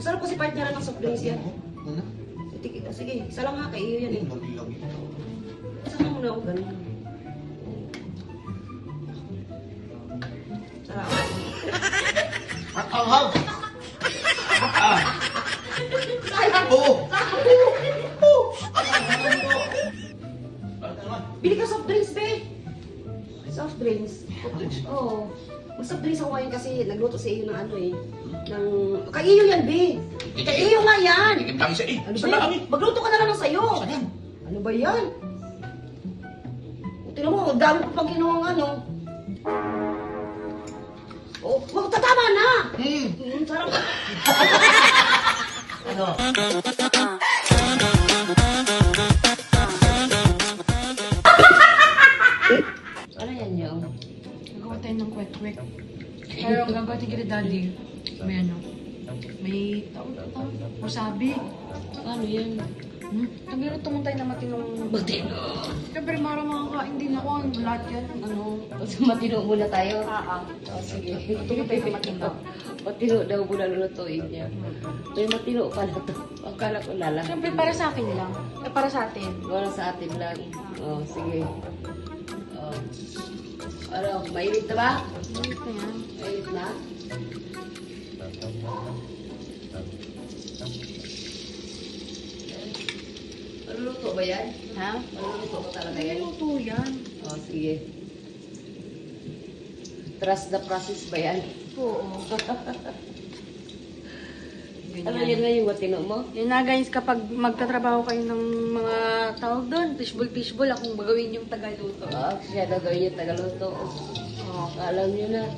Sarap kasi partner ng soft drinks yan. Ano? Sige, isa lang ha, kay iyo yan eh. Lagi-lagi. Saka muna ako ganun. Sarap. Ang hab! Sakbo! Bili ka soft drinks, be. Soft drinks. Oo. Mag-soft drinks ako ngayon kasi nagluto si iyo ng ano eh. Ng... Kay iyo yan, be. Kay iyo nga yan. Ikintang isa eh. Ano Sa ba yan? langit. Magluto ka na lang ng sayo. Saan yan? Ano ba yan? Tingnan mo, dami ko pang kinuha ano. Oh, wag tatama na. Sarap. Ano? Ano yan yun? Nagawa tayo ng kwek-kwek. Pero ang gagawa tayo kay Daddy, may ano, may wasabi. Ano yan? Nagluto mo tayo na matinong Matino. Siyempre, para makakain din ako ang lahat yan. Ano? Matino muna tayo? Oh, sige. Matino tayo na matino. Matino daw muna lulutuin niya. May matino pala to. Akala ko lala. Siyempre, para sa akin lang. Para sa atin. Wala sa atin lang. Oh, sige. Oh. Ano, mainit na ba? Mainit na yan. Mainit na? Maluluto ba yan? Ha? Maluluto ba talaga yan? Luto yan. Oh, sige. Trust the process ba yan? Oo. Ano yan na yung matino mo? Yun na guys, kapag magtatrabaho kayo ng mga tawag doon, fishball, akong magawin yung tagaluto. Oo, siya na gawin yung tagaluto. Oo. Alam niyo na.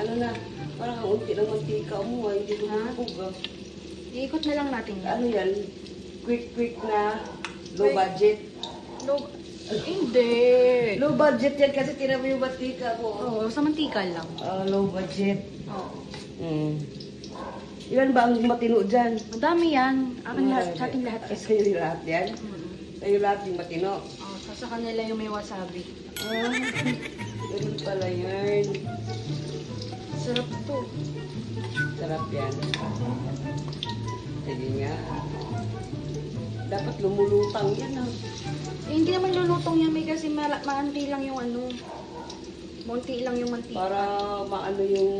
Ano na? Parang ang unti ng mantika mo, hindi lumubog ah. Iikot na lang natin yan. Ano yan? Quick na low budget. No, hindi. Low budget yan kasi tira mo yung mantika mo. Oo, sa mantika lang. Low budget. Oo. Ilan ba ang matino dyan? Madami yan. Akin lahat, sa ating lahat. Ay, sa'yo yung lahat yan? Sa'yo lahat yung matino? Oo, sa kanila yung may wasabi. Ganun pala yan. Sarap to. Sarap yan. Sige nga. Dapat lumulutang yan ah. Eh, hindi naman lulutong yan, may kasi maanti lang yung ano. Munti lang yung mantika. Para maano yung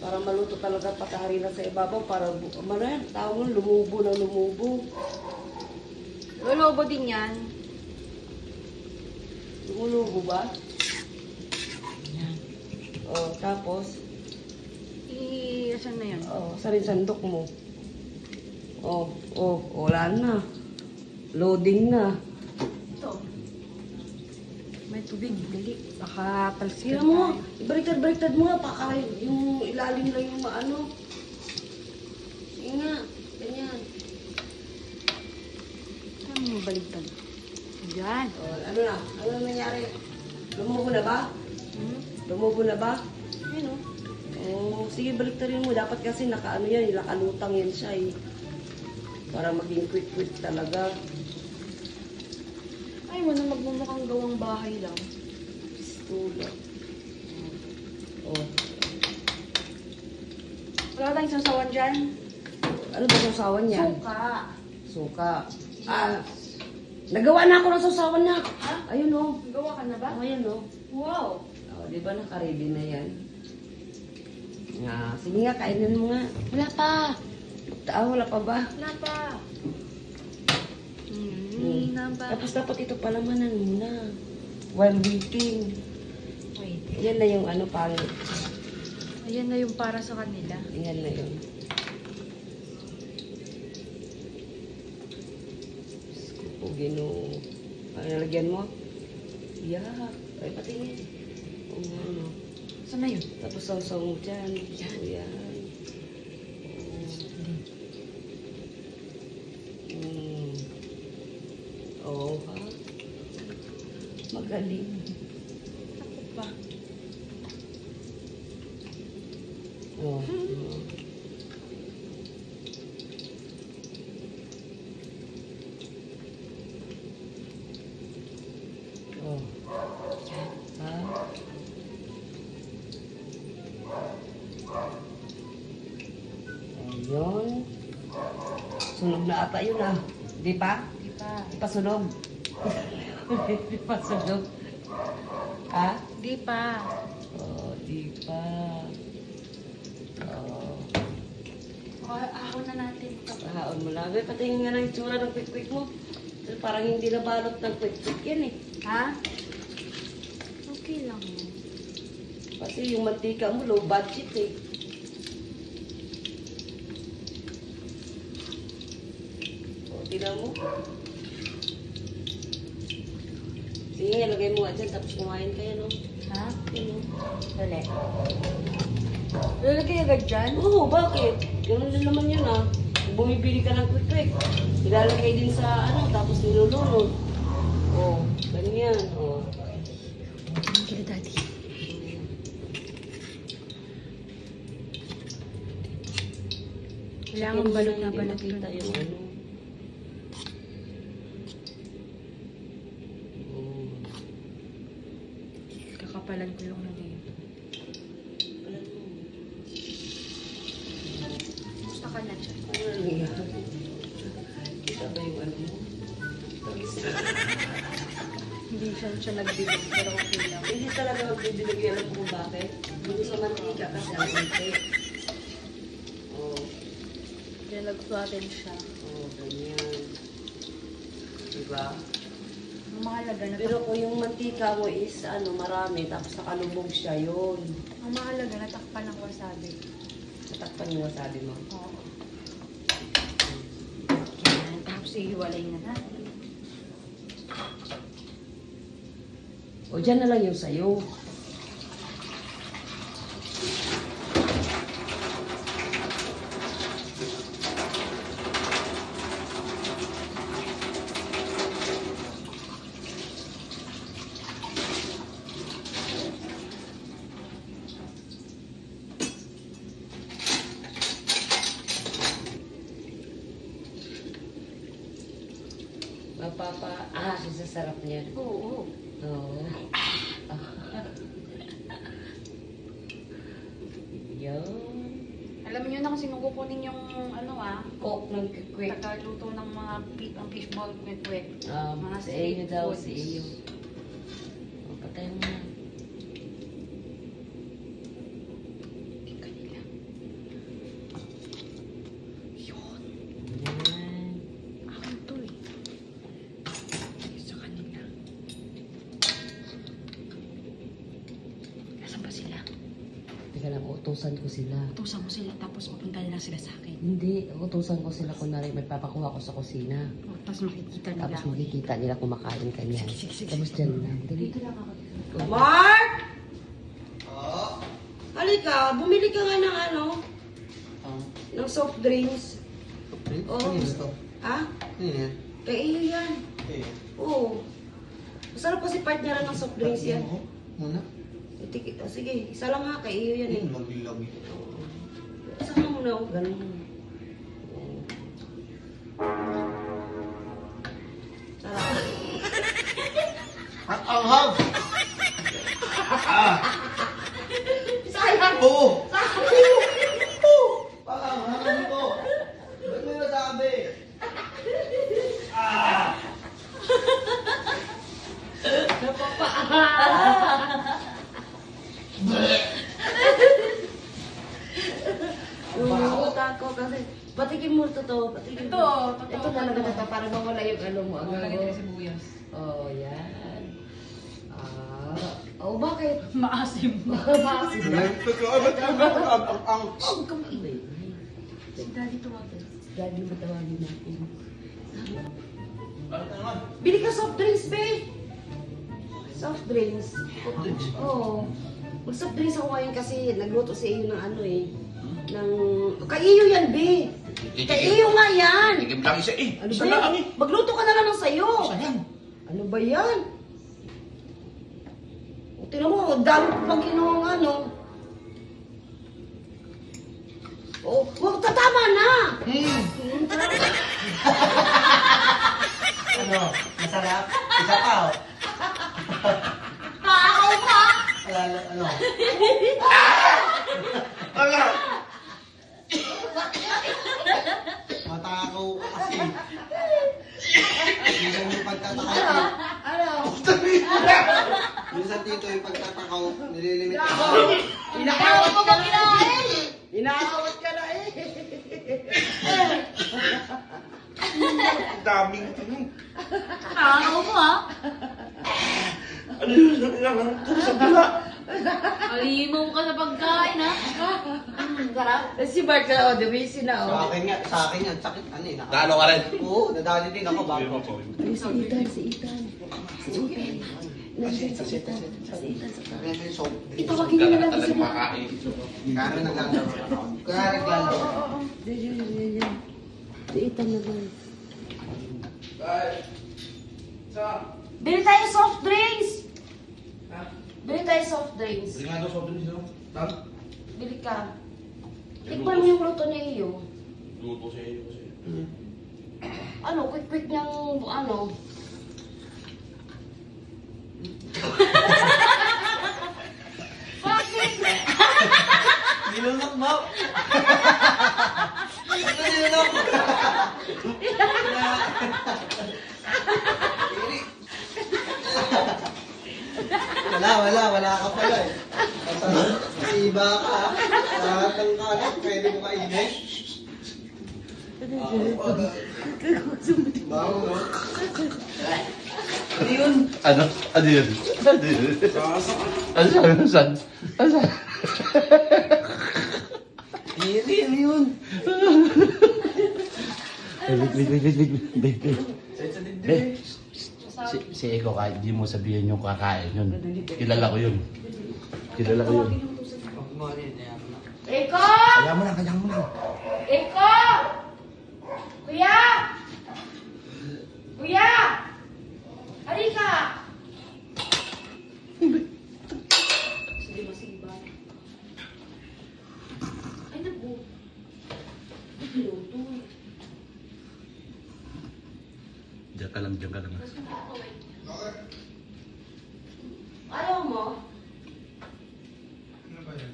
para maluto talaga patahari na sa ibabaw para tawag mo lumubo na lumubo. Lolobo din yan. Lumulubo ba? Oh, tapos Asan na yan? sa rin sandok mo. Wala na. Loading na. Ito. May tubig, dali. Baka talsikan Sira mo, ibaliktad-baliktad mo nga, baka yung ilalim lang yung maano. Sige nga, ganyan. Saan mo baligtad? Yan. Ano na? Ano nangyari? Lumubo na ba? Lumubo na ba? Ayun o. Sige, baliktarin mo. Dapat kasi nakaano yan, nakalutang yan siya eh. Para maging quick talaga. Ay, mo na magmumukhang gawang bahay lang. Pistula. Wala tayong sasawan dyan. Ano ba sausawan yan? Suka. Suka. Nagawa na ako ng sausawan na. Ha? Ayun o. Gawa ka na ba? Ayun o. Wow. Di ba naka-ready na yan? Sige nga, kainin mo nga. Wala pa. Wala pa ba? Wala pa. Tapos dapat ito palamanan muna. While waiting. Wait. Yan na yung ano pangit. Ayan na yung para sa kanila. Yan na yun. Ginoo. Nalagyan mo? Yeah. Ay, patingin. Ano. Saan na yun? Tapos sausaw mo dyan. Yan. Ha? Magaling. Ako pa. Yun. Sunog na ata yun ah. Di pa? Di pa. Di pa sunog. Di pa sunog. Ha? Di pa. Oh, di pa. Oh. Ahon na natin ito. Haon mo lang. Patingin nga ng itsura ng quick-quick mo. Parang hindi nabalot ng quick-quick yan eh. Ha? Okay lang yun. Kasi yung mantika mo, low budget eh. O, tignan mo. Sige nga, lagay mo nga dyan, tapos kumain kayo, no? Ha? Ano? Dali. Lalagay agad dyan? Oo, bakit? Ganun din naman yun ah. Kung bumibili ka ng quick-quick, ilalagay din sa ano, tapos nilulunod. O, ganyan, o. Thank you, Daddy. Kailangan balot na balot Kita yung ano. Oh. Kakapalan ko lang na dito. Gusto ka na siya. Ano nangyayari? Kita ba yung ano mo? Hindi siya nagbibig, pero okay lang. Hindi talaga magbibilig, alam ko kung bakit. Dito sa mantika kasi ang mantika. Oh, Kaya nagsuatin siya. oh, ganyan. Diba? Ang mahalaga na Pero kung yung mantika mo is ano, marami, tapos nakalubog siya, yun. ang mahalaga natakpan ng wasabi. Tatakpan yung wasabi mo. Oo. Yan. Tapos ihiwalay na natin. O, dyan na lang yung sayo. Sasarap niya. Oo. Oo. Yun. Alam niyo na kung sino kukunin yung ano Coke ng quick. tagaluto ng mga ang fishball quick. Mga Sa iyo street daw, foods. sa iyo. O, patay mo na. Kanila. Yun. Yan. Ako to eh. Sa kanila. Nasaan ba sila? Teka lang, utusan ko sila. Utusan mo sila tapos mapunta na lang sila sa akin. Hindi, utusan ko sila kunwari magpapakuha ko sa kusina. O, tapos makikita nila. Tapos makikita nila kumakain ka niya. Sige. Tapos dyan lang. Dali. Dito lang ako. Mark! Oo. Halika, bumili ka nga ng ano, Ah. ng soft drinks. Oo. Ano yun ito? Ha? Ano yun? Kay iyo yan. Eh. Oo. Masarap kasi partneran ng soft drinks yan. Mo muna. Sige, isa lang ha, kay iyo yan eh. Ayun, lagi-lagi. Sama mo na ako, ganun. Sarap. Ang anghang! Sayang! Oo! Oo! Panganghang ito! Ba't mo nasabi? Lumulot ako kasi, patikin mo to. Patikin mo. Ito, Ito talaga na to, para mawala yung ano mo. Ang Lagay ano. tayo sibuyas. Oh, yan. Oh, bakit? Maasim. Bakit? Ang Huwag kang maingay. Si Daddy tuwagan. Daddy mo tawagin natin. Ano naman? Bili ka soft drinks, be! Soft drinks. Oo. Mag-soft drinks ako ngayon kasi nagluto si iyo ng ano eh. Ng... Kay iyo yan, be! Kay iyo nga yan! Tigim lang isa eh. Ano Isa ba lang yan? eh. Magluto ka na lang ng sayo! Isa lang. Ano ba yan? O, tingnan mo, ang dami ko pang kinuha ng ano. Oh, wag tatama na! Ano? Masarap? Isa pa oh. Pakaw pa! Ano? Ano? Minsan tito yung pagtatakaw, nililimit Ako, ako. inaawat ka na eh. Inaawat ka na eh. Daming Ako mo ha? ano yun? Sa dala. Alimaw ka sa pagkain ha? Sarap. Si Bart na, dumisi na, Sa akin nga, sakit ano eh. Dalo ka rin. Oo, nadali din ako bago. Si Ethan. Si Ethan. Nandiyan si Ethan. Si Ethan sa taas. Kaya yung soap. Itawagin niyo na lang Talagang si makain. Kaya naglalaro. Kaya naglalaro. Diyan. Si Ethan na lang. Bili tayo soft drinks! Bili tayo soft drinks. Bili nga daw sobrang dito. Tam? Bili ka. Tikman mo yung luto niya iyo. Luto sa iyo kasi. Ano, quick niyang, ano. Bakit? Nilunok mo? Nilunok mo? Wala ka pala eh. Kasi iba ka. Lahat ng kalat, pwede mo kainin. Bago mo. Ano yun? Ano? Ano yun? Ano yun? Ano sabi mo saan? Ano sabi? Hindi, ano yun? Wait. Si Eko, kahit di mo sabihin yung kakain yun. Kilala ko yun. Eko! Kaya mo na. Eko! Kuya! Kuya! Halika! Sige, masiba. Ay, naku. Nagluto. Diyan ka lang. Ayaw mo? Ano ba yan?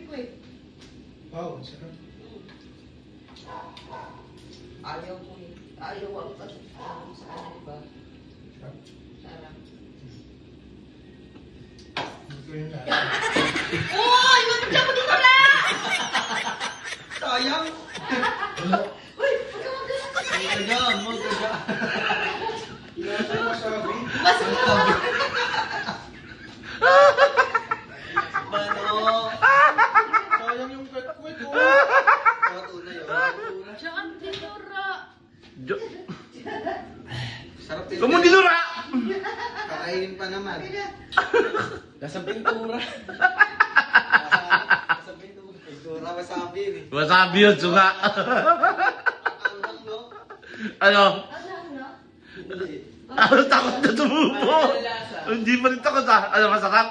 Quick. Wow, sarap. Ayaw ko eh. Ayaw ang pagkakas sa kanila ba? Sarap. Uy! Magpila mo dito na! Sayang! Uy! Pagkakas! Mo. Basta mo! Bano? Sayang yung kwet-kwet ko. Tuna yun. Tsaka tinura. Sarap din. Kumundinura! Kakainin pa naman. Nasa pintura. Nasa pintura. Pintura wasabi yun eh. Wasabi yun, suka. Ang no? Ano? Ano? Hindi. Ano takot na tumubo? Hindi pa rin takot ha? Ano, masarap?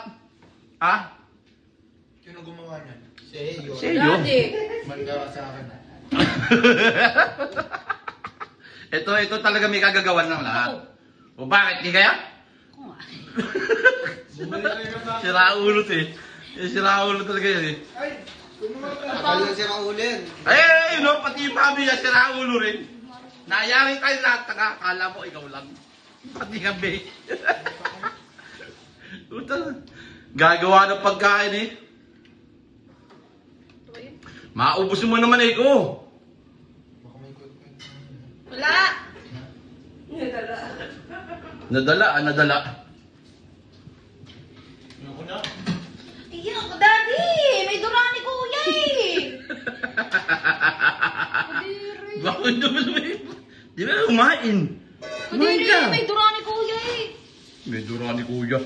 Ha? Sino gumawa niyan? Seyo. Seyo? Manda ka sa akin. Ito talaga may kagagawan ng lahat. O bakit? Di kaya? Bumalik kayo na. Siraulo to eh. Siraulo talaga yan eh. Ay! Akala yung sira ulo yan. Ay, no, pati yung mami niya, siraulo rin. Nayari tayo lahat, nakakala mo, ikaw lang. Pati kami. Gagawa ng pagkain eh. Maubos mo naman eh ko. Wala! Nadala. Iyan ako, Daddy! May durani ko kuya eh! Bakit naman eh? Di ba kumain? Kumain ka. May durani kuya eh. May dura ni kuya.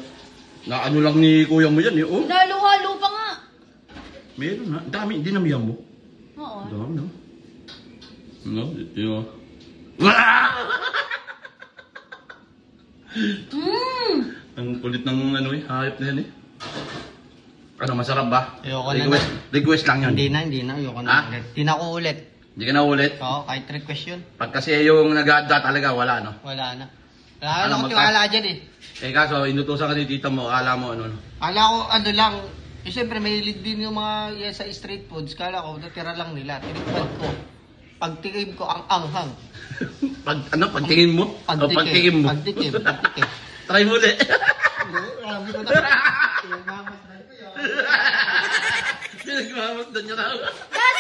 Na ano lang ni kuya mo yan eh, oh. Hinalo-halo pa nga. Meron ha. Dami, hindi namiyan mo. Oo. Dami no. No, yun. Ang kulit ng ano eh, hayop na yan eh. Ano, masarap ba? Ayoko na Request lang yun. Hindi na. Ayoko Ha? na. Hindi na ako ulit. Hindi ka na ulit. Oo, kahit request yun. Pag kasi yung nag-aada talaga, wala no. Wala na. Wala Ano, na akong magka- tiwala dyan eh. Eh kaso, inutusan ka ni tita mo, akala mo ano. Kala ko ano lang. Eh siyempre may lead din yung mga sa street foods. Kala ko natira lang nila. Tinikman ko. Pagtikim ko ang anghang. Pagtingin mo? O pagtingin mo? Pagtikim. Try muli. Hindi, marami ko na. Pinagmamasdan ko yun. Pinagmamasdan niya na. Dad,